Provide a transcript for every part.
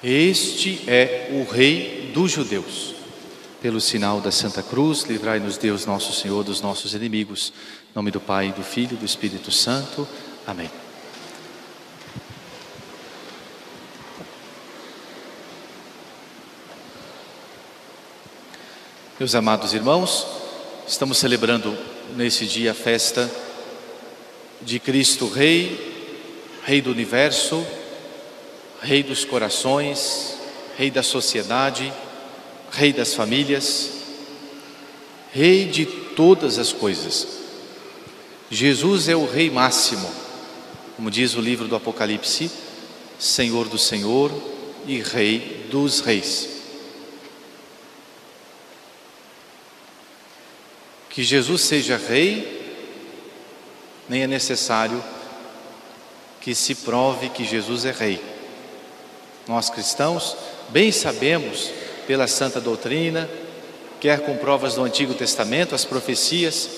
Este é o Rei dos judeus. Pelo sinal da Santa Cruz, livrai-nos Deus nosso Senhor dos nossos inimigos. Em nome do Pai, do Filho e do Espírito Santo. Amém. Meus amados irmãos, estamos celebrando nesse dia a festa de Cristo Rei, Rei do Universo, Rei dos corações, Rei da sociedade, Rei das famílias, Rei de todas as coisas. Jesus é o Rei máximo, como diz o livro do Apocalipse, Senhor do Senhor e Rei dos reis. Que Jesus seja Rei, nem é necessário que se prove que Jesus é Rei. Nós cristãos bem sabemos pela santa doutrina, quer com provas do Antigo Testamento, as profecias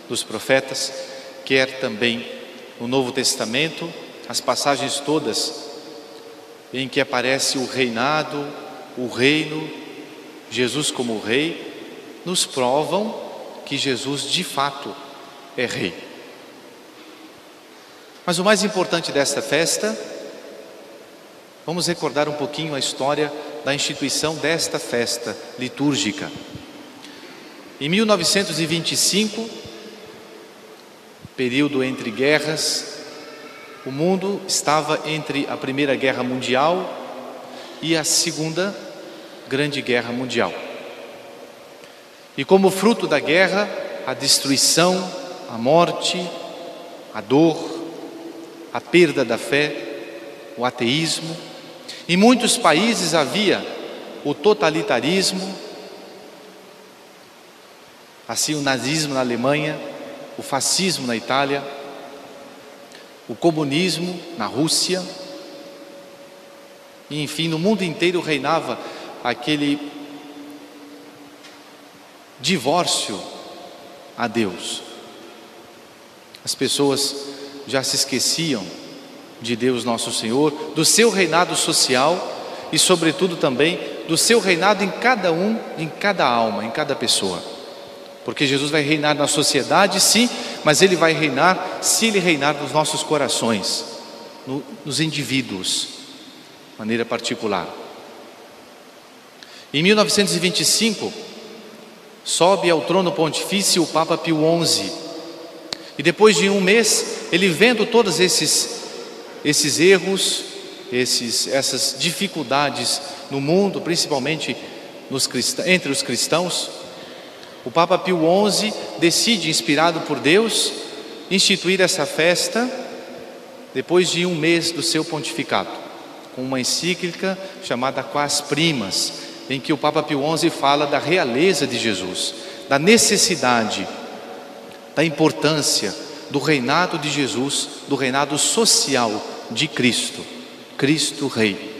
dos profetas, quer também no Novo Testamento, as passagens todas em que aparece o reinado, o reino, Jesus como Rei, nos provam que Jesus de fato é Rei. Mas o mais importante desta festa, vamos recordar um pouquinho a história da instituição desta festa litúrgica. Em 1925, período entre guerras, o mundo estava entre a Primeira Guerra Mundial e a Segunda Grande Guerra Mundial. E como fruto da guerra, a destruição, a morte, a dor, a perda da fé, o ateísmo. Em muitos países havia o totalitarismo, assim o nazismo na Alemanha, o fascismo na Itália, o comunismo na Rússia, e enfim, no mundo inteiro reinava aquele divórcio a Deus. As pessoas já se esqueciam de Deus nosso Senhor, do seu reinado social e sobretudo também do seu reinado em cada um, em cada alma, em cada pessoa. Porque Jesus vai reinar na sociedade, sim, mas Ele vai reinar, se Ele reinar nos nossos corações, nos indivíduos, de maneira particular. Em 1925, sobe ao trono pontifício o Papa Pio XI, e depois de um mês, ele vendo todos esses erros, essas dificuldades no mundo, principalmente entre os cristãos, o Papa Pio XI decide, inspirado por Deus, instituir essa festa depois de um mês do seu pontificado, com uma encíclica chamada Quas Primas, em que o Papa Pio XI fala da realeza de Jesus, da necessidade, da importância do reinado de Jesus, do reinado social de Cristo, Cristo Rei.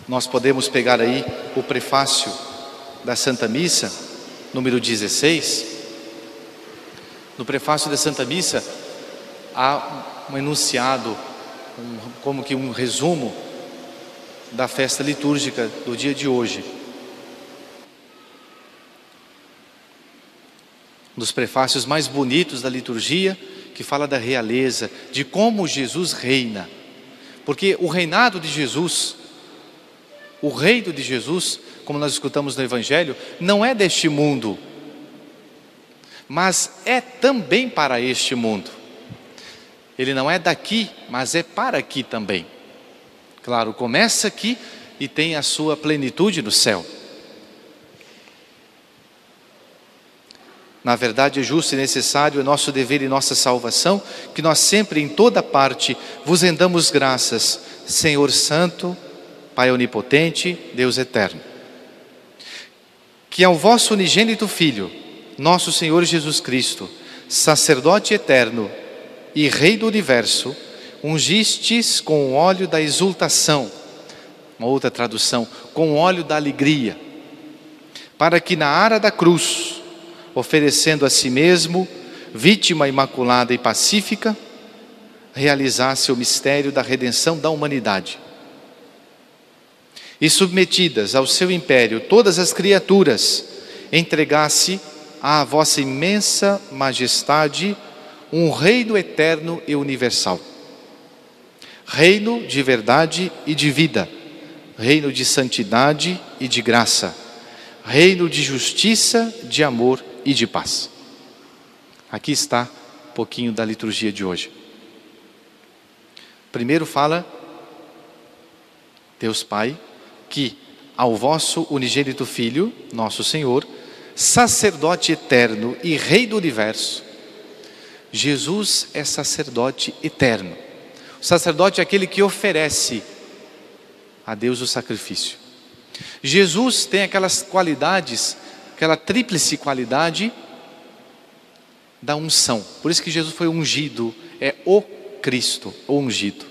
Nós podemos pegar aí o prefácio da Santa Missa, número 16. No prefácio da Santa Missa há um enunciado, como que um resumo da festa litúrgica do dia de hoje. Um dos prefácios mais bonitos da liturgia, que fala da realeza, de como Jesus reina. Porque o reinado de Jesus, o reino de Jesus, como nós escutamos no Evangelho, não é deste mundo, mas é também para este mundo. Ele não é daqui, mas é para aqui também. Claro, começa aqui e tem a sua plenitude no céu. Na verdade, é justo e necessário, é nosso dever e nossa salvação, que nós sempre, em toda parte, vos rendamos graças, Senhor Santo, Pai Onipotente, Deus Eterno. Que ao vosso unigênito Filho, nosso Senhor Jesus Cristo, sacerdote eterno e Rei do Universo, ungistes com o óleo da exultação, uma outra tradução, com o óleo da alegria, para que na ara da cruz, oferecendo a si mesmo, vítima imaculada e pacífica, realizasse o mistério da redenção da humanidade. E submetidas ao seu império todas as criaturas, entregasse à vossa imensa majestade um reino eterno e universal. Reino de verdade e de vida, reino de santidade e de graça, reino de justiça, de amor e de paz. Aqui está um pouquinho da liturgia de hoje. Primeiro fala Deus Pai, que ao vosso unigênito Filho, nosso Senhor, sacerdote eterno e Rei do universo. Jesus é sacerdote eterno. O sacerdote é aquele que oferece a Deus o sacrifício. Jesus tem aquelas qualidades, aquela tríplice qualidade da unção. Por isso que Jesus foi ungido, é o Cristo, o ungido.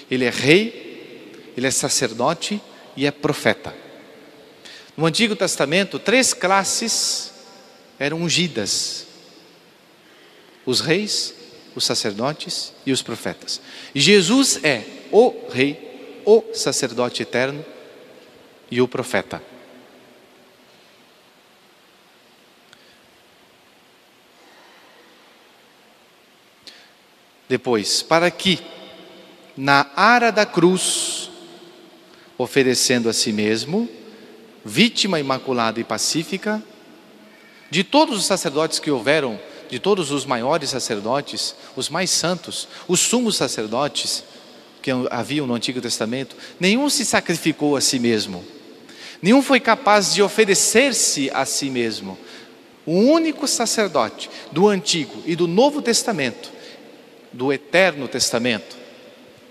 Ele é rei, ele é sacerdote e é profeta. No Antigo Testamento, 3 classes eram ungidas: os reis, os sacerdotes e os profetas. E Jesus é o rei, o sacerdote eterno e o profeta. Depois, para que na ara da cruz, oferecendo a si mesmo, vítima imaculada e pacífica, de todos os sacerdotes que houveram, de todos os maiores sacerdotes, os mais santos, os sumos sacerdotes que haviam no Antigo Testamento, nenhum se sacrificou a si mesmo, nenhum foi capaz de oferecer-se a si mesmo. O único sacerdote do Antigo e do Novo Testamento, do Eterno Testamento,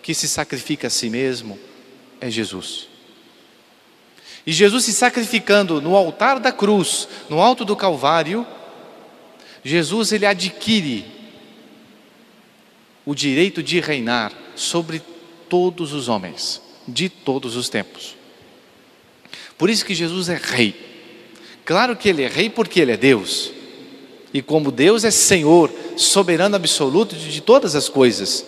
que se sacrifica a si mesmo, é Jesus. E Jesus se sacrificando no altar da cruz, no alto do Calvário, Jesus ele adquire o direito de reinar sobre todos os homens, de todos os tempos. Por isso que Jesus é rei. Claro que ele é rei porque ele é Deus. E como Deus é Senhor, soberano absoluto de todas as coisas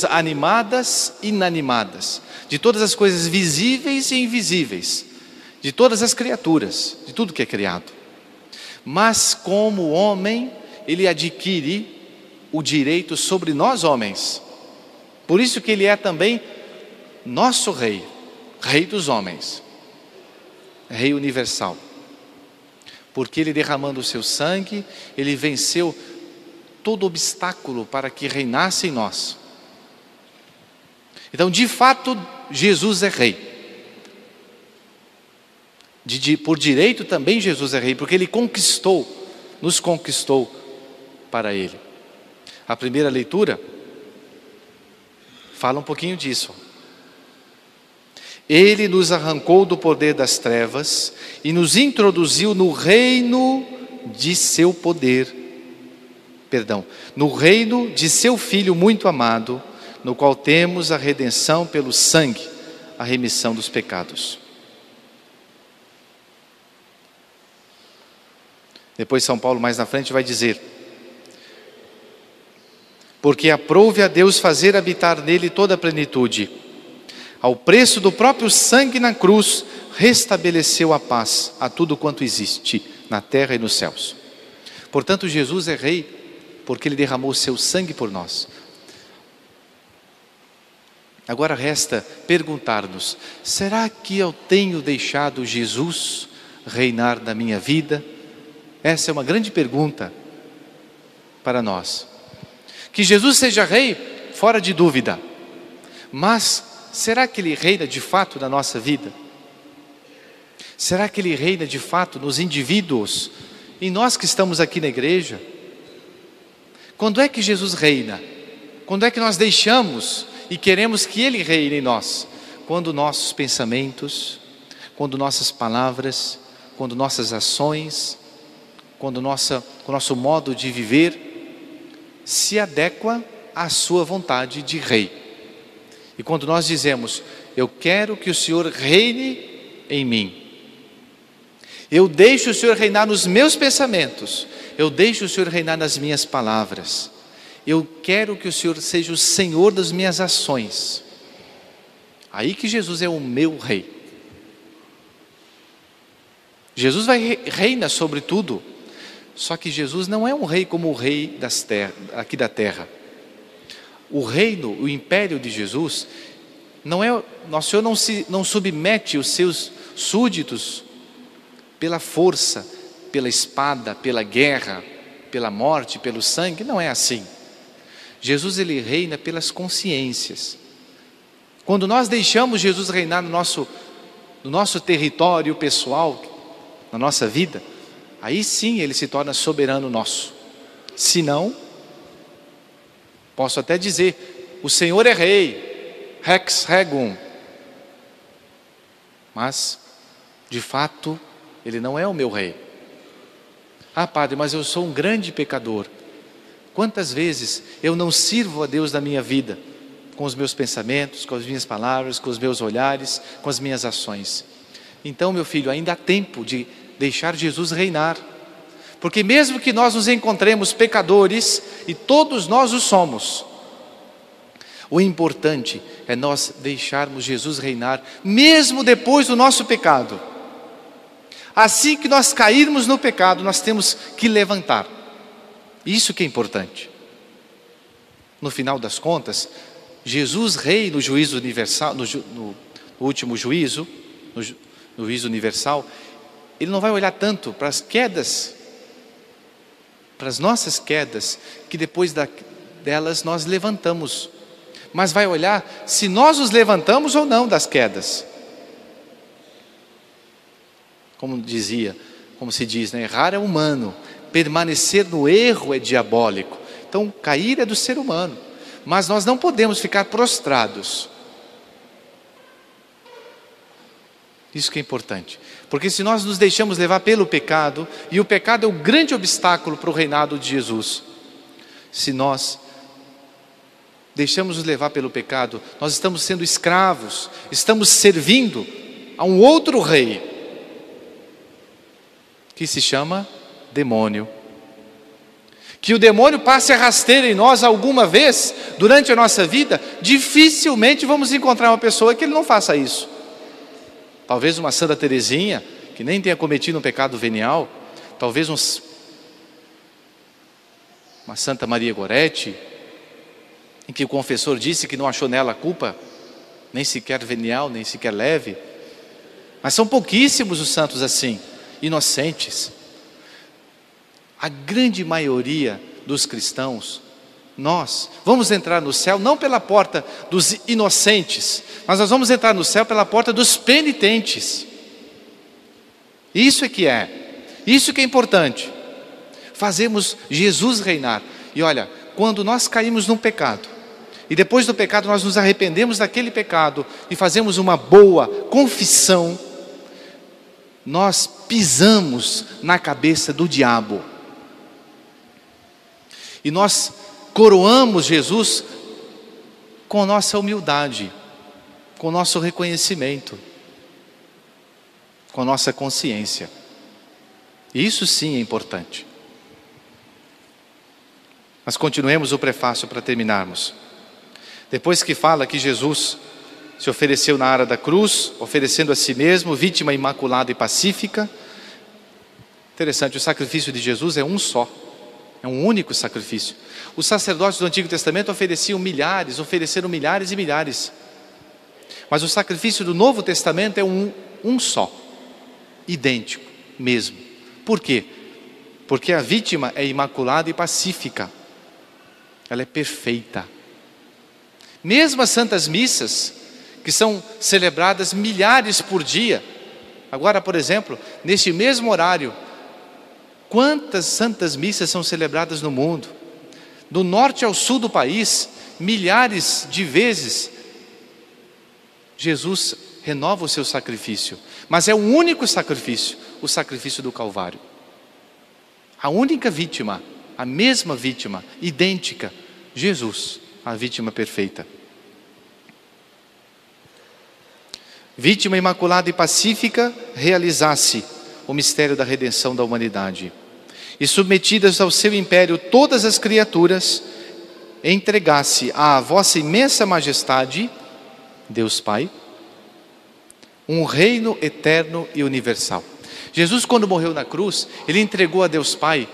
animadas e inanimadas, de todas as coisas visíveis e invisíveis, de todas as criaturas, de tudo que é criado. Mas como homem, ele adquire o direito sobre nós homens. Por isso que ele é também nosso rei, rei dos homens, rei universal. Porque ele, derramando o seu sangue, ele venceu todo obstáculo para que reinasse em nós. Então, de fato, Jesus é rei. Por direito também Jesus é rei, porque ele nos conquistou para ele. A primeira leitura fala um pouquinho disso. Ele nos arrancou do poder das trevas e nos introduziu no reino de seu poder. No reino de seu Filho muito amado, no qual temos a redenção pelo sangue, a remissão dos pecados. Depois São Paulo mais na frente vai dizer: porque aprouve a Deus fazer habitar nele toda a plenitude. Ao preço do próprio sangue na cruz, restabeleceu a paz a tudo quanto existe, na terra e nos céus. Portanto, Jesus é rei, porque ele derramou o seu sangue por nós. Agora resta perguntar-nos: será que eu tenho deixado Jesus reinar na minha vida? Essa é uma grande pergunta para nós. Que Jesus seja rei, fora de dúvida. Mas será que ele reina de fato na nossa vida? Será que ele reina de fato nos indivíduos? Em nós que estamos aqui na igreja? Quando é que Jesus reina? Quando é que nós deixamos e queremos que ele reine em nós? Quando nossos pensamentos, quando nossas palavras, quando nossas ações, quando o nosso modo de viver se adequa à sua vontade de rei. E quando nós dizemos: eu quero que o Senhor reine em mim, eu deixo o Senhor reinar nos meus pensamentos, eu deixo o Senhor reinar nas minhas palavras, Eu quero que o Senhor seja o Senhor das minhas ações. Aí que Jesus é o meu rei. Jesus reina sobre tudo. Só que Jesus não é um rei como o rei aqui da terra. O reino, o império de Jesus, Nosso Senhor não submete os seus súditos pela força, pela espada, pela guerra, pela morte, pelo sangue. Não é assim. Jesus, ele reina pelas consciências. Quando nós deixamos Jesus reinar no nosso território pessoal, na nossa vida, aí sim ele se torna soberano nosso. Se não, posso até dizer, o Senhor é rei, rex regum, mas de fato ele não é o meu rei. Ah, padre, mas eu sou um grande pecador. Quantas vezes eu não sirvo a Deus na minha vida, com os meus pensamentos, com as minhas palavras, com os meus olhares, com as minhas ações. Então, meu filho, ainda há tempo de deixar Jesus reinar, porque mesmo que nós nos encontremos pecadores, e todos nós o somos, o importante é nós deixarmos Jesus reinar, mesmo depois do nosso pecado. Assim que nós cairmos no pecado, nós temos que levantar. Isso que é importante. No final das contas, Jesus rei no juízo universal, no último juízo, no juízo universal, ele não vai olhar tanto para as quedas, para as nossas quedas, que depois delas nós levantamos, mas vai olhar se nós nos levantamos ou não das quedas. Como se diz, né? Errar é humano, permanecer no erro é diabólico. Então cair é do ser humano, mas nós não podemos ficar prostrados. Isso que é importante, porque se nós nos deixamos levar pelo pecado, e o pecado é o grande obstáculo para o reinado de Jesus, se nós deixamos nos levar pelo pecado, nós estamos sendo escravos, estamos servindo a um outro rei, que se chama demônio. Que o demônio passe a rasteira em nós alguma vez, durante a nossa vida, dificilmente vamos encontrar uma pessoa que ele não faça isso. Talvez uma Santa Teresinha, que nem tenha cometido um pecado venial, talvez uma Santa Maria Goretti, em que o confessor disse que não achou nela a culpa, nem sequer venial, nem sequer leve. Mas são pouquíssimos os santos assim, inocentes. A grande maioria dos cristãos, nós vamos entrar no céu não pela porta dos inocentes, mas nós vamos entrar no céu pela porta dos penitentes. Isso que é importante. Fazemos Jesus reinar. E olha, quando nós caímos num pecado, e depois do pecado nós nos arrependemos daquele pecado, e fazemos uma boa confissão, nós pisamos na cabeça do diabo. E nós coroamos Jesus com nossa humildade, com nosso reconhecimento, com nossa consciência. Isso sim é importante. Mas continuemos o prefácio para terminarmos. Depois que fala que Jesus se ofereceu na ara da cruz, oferecendo a si mesmo, vítima imaculada e pacífica. Interessante, o sacrifício de Jesus é um só, é um único sacrifício. Os sacerdotes do Antigo Testamento ofereceram milhares e milhares. Mas o sacrifício do Novo Testamento é um só, idêntico mesmo. Por quê? Porque a vítima é imaculada e pacífica. Ela é perfeita. Mesmo as santas missas, que são celebradas milhares por dia. Agora, por exemplo, neste mesmo horário, quantas santas missas são celebradas no mundo? Do norte ao sul do país, milhares de vezes, Jesus renova o seu sacrifício. Mas é um único sacrifício, o sacrifício do Calvário. A única vítima, a mesma vítima, idêntica, Jesus, a vítima perfeita. Vítima imaculada e pacífica, realizasse o mistério da redenção da humanidade. E submetidas ao seu império todas as criaturas, entregasse à vossa imensa majestade, Deus Pai, um reino eterno e universal. Jesus, quando morreu na cruz, ele entregou a Deus Pai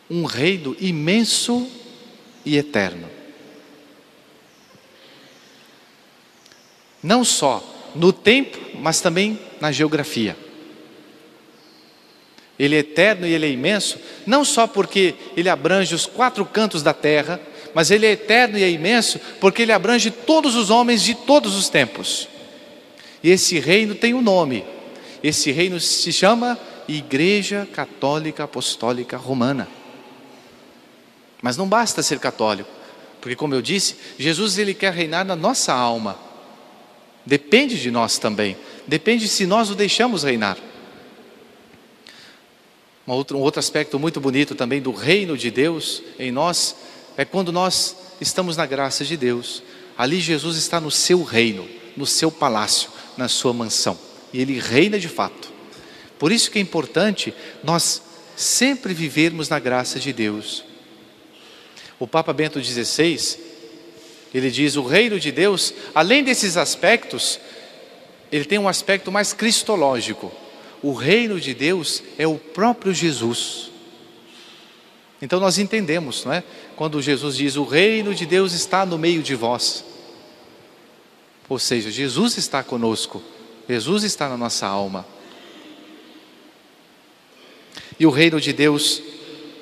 um reino imenso e eterno. Não só no tempo, mas também na geografia. Ele é eterno e ele é imenso, não só porque ele abrange os 4 cantos da terra, mas ele é eterno e é imenso porque ele abrange todos os homens de todos os tempos. E esse reino tem um nome. Esse reino se chama Igreja Católica Apostólica Romana. Mas não basta ser católico, porque, como eu disse, Jesus ele quer reinar na nossa alma. Depende de nós também. Depende se nós o deixamos reinar. Um outro aspecto muito bonito também do reino de Deus em nós é quando nós estamos na graça de Deus. Ali Jesus está no seu reino, no seu palácio, na sua mansão. E ele reina de fato. Por isso que é importante nós sempre vivermos na graça de Deus. O Papa Bento XVI, ele diz: o reino de Deus, além desses aspectos, ele tem um aspecto mais cristológico. O reino de Deus é o próprio Jesus. Então nós entendemos, não é? Quando Jesus diz: o reino de Deus está no meio de vós. Ou seja, Jesus está conosco, Jesus está na nossa alma. E o reino de Deus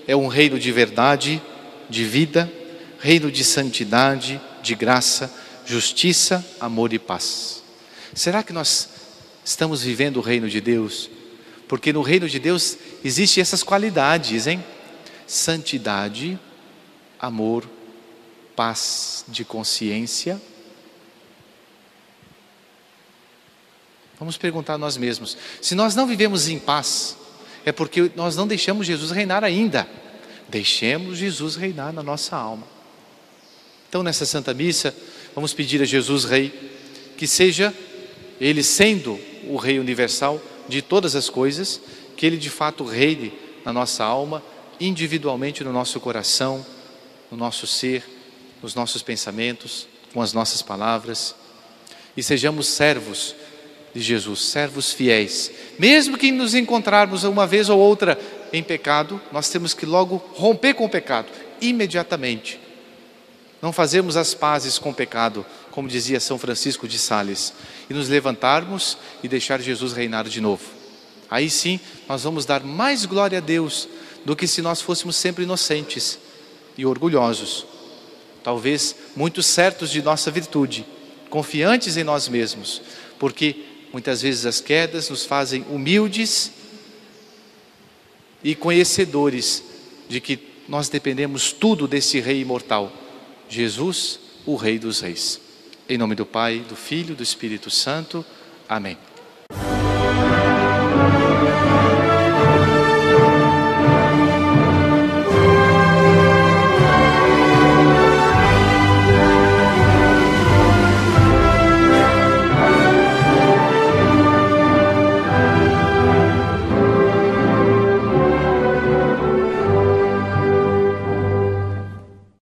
é um reino de verdade, de vida, reino de santidade, de graça, justiça, amor e paz. Será que nós estamos vivendo o reino de Deus? Porque no reino de Deus existem essas qualidades, hein? Santidade, amor, paz de consciência. Vamos perguntar a nós mesmos: se nós não vivemos em paz, é porque nós não deixamos Jesus reinar ainda. Deixemos Jesus reinar na nossa alma. Então, nessa Santa Missa, vamos pedir a Jesus Rei, que seja Ele, sendo o Rei universal de todas as coisas, que Ele de fato reine na nossa alma, individualmente no nosso coração, no nosso ser, nos nossos pensamentos, com as nossas palavras, e sejamos servos de Jesus, servos fiéis. Mesmo que nos encontrarmos uma vez ou outra em pecado, nós temos que logo romper com o pecado, imediatamente. Não fazemos as pazes com o pecado, como dizia São Francisco de Sales, e nos levantarmos e deixar Jesus reinar de novo. Aí sim, nós vamos dar mais glória a Deus do que se nós fôssemos sempre inocentes e orgulhosos. Talvez muito certos de nossa virtude, confiantes em nós mesmos, porque muitas vezes as quedas nos fazem humildes e conhecedores de que nós dependemos tudo desse Rei imortal, Jesus, o Rei dos Reis. Em nome do Pai, do Filho e do Espírito Santo. Amém.